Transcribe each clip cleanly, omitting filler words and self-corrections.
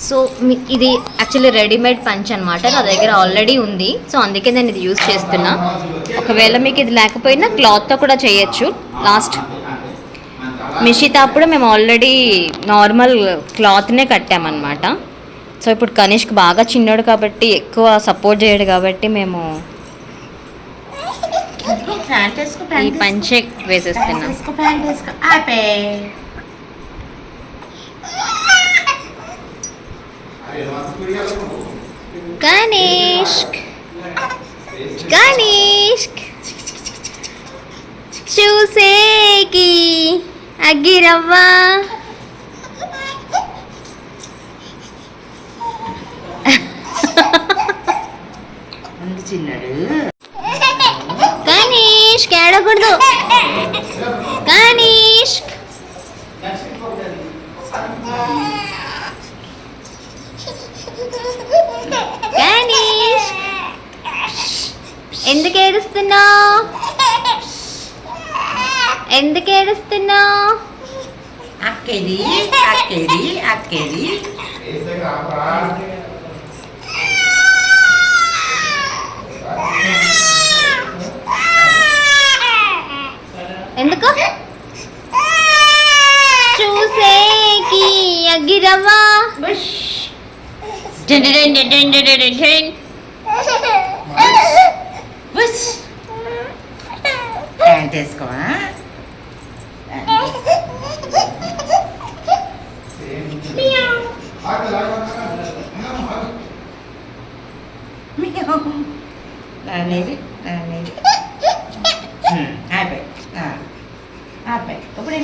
So ఇది actually readymade punch అనమాట, నా దగ్గర ఆల్రెడీ ఉంది. సో అందుకే నేను ఇది యూజ్ చేస్తున్నా. ఒకవేళ మీకు ఇది లేకపోయినా క్లాత్తో కూడా చేయొచ్చు. లాస్ట్ మిషిత అప్పుడు మేము ఆల్రెడీ నార్మల్ క్లాత్నే కట్టామన్నమాట. సో ఇప్పుడు కనిష్క్ బాగా చిన్నోడు కాబట్టి ఎక్కువ సపోర్ట్ చేయడు కాబట్టి మేము ఈ పంచే వేసేస్తున్నాం. కనిష్క్ కనిష్క్ చూసేకి అగ్గిరవ్వ. కనిష్క్ ఏడకూడదు. కనిష్క్ కనిష్క్ ఎందుకు ఏడుస్తున్నావు? ఎందుకు ఏడుస్తున్నావు? అక్కేది అక్కేది అక్కేది ఎందుకు? చూసేకి అగ్గిరవ్వ. ప్యాంట్ వేసుకోవా?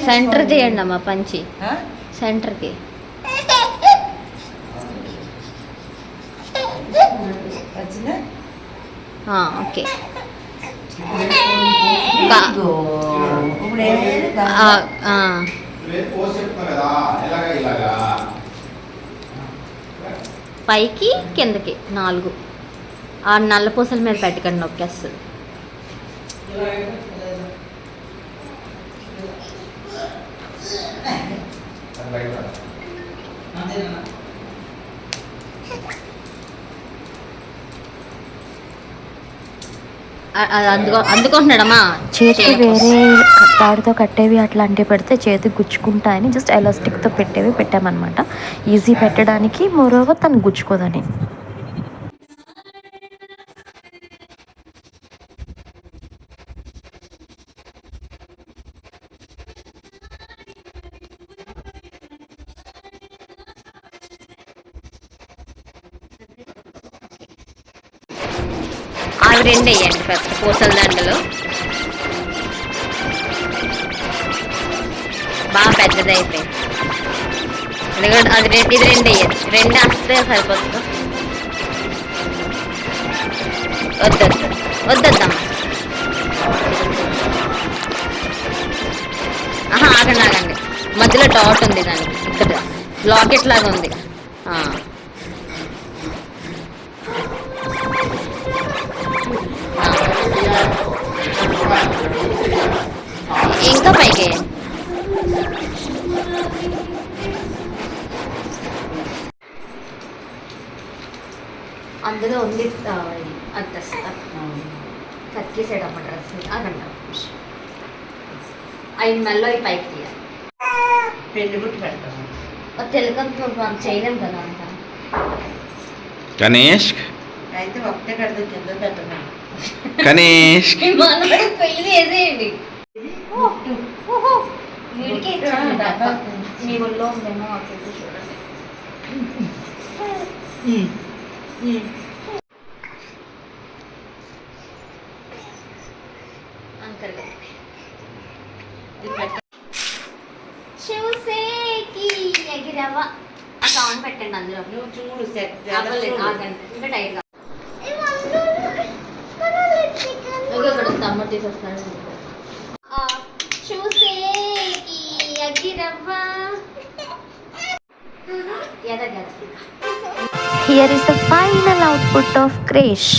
సెంటర్ చేయండి అమ్మా పంచి, సెంటర్కి. ఓకే. పైకి కిందకి 4 ఆ నల్ల పూసల మీద పెట్టకండి, నొక్కేస్తుంది. అందుకుంటున్నాడమ్మా. చేతికి వేరే తాడుతో కట్టేవి అట్లాంటివి పెడితే చేతికి గుచ్చుకుంటాయని జస్ట్ ఎలాస్టిక్తో పెట్టేవి పెట్టామన్నమాట. ఈజీ పెట్టడానికి, మోరోవర్ తను గుచ్చుకోదని. అవి 2 వేయండి ఫస్ట్ పూసల దండలు. బాగా పెద్దదైపోయి అది ఇది 2 వేయండి. 2 వస్తే సరిపోతుంది. వద్దమ్మా. ఆగండి. మధ్యలో డాట్ ఉంది దానికి, ఇక్కడ లాకెట్ లాగా ఉంది. ఇంకా పైకి అందులో ఉంది అది తెస్తా. కక్కేసాడమ్మ డ్రెస్ అదంట. అవి మెల్లో ఈ పైకి తీయాలి. పెళ్లి గుట్టి పెడతాను. తెలుగు చేయలేం కదా అంట. కనిష్క్ అయితే ఒకటే కడితే కింద పెట్టను. కనిష్క్ పెళ్లి చేసేయండి. మీ ఒళ్ళో ఉందేమో అక్కడ చూడండి. అంకల్ చూసేకి ఎగిరవ్వ ఆ సౌండ్ పెట్టండి. అందులో నువ్వు చూడు సెట్ ఆగండి, ఇంకా టైట్ గా. ఇక్కడ తమ్ముడు తీసేస్తాడు. చూసేకి ఎగిరవ్వ. Here is the final output of Krish.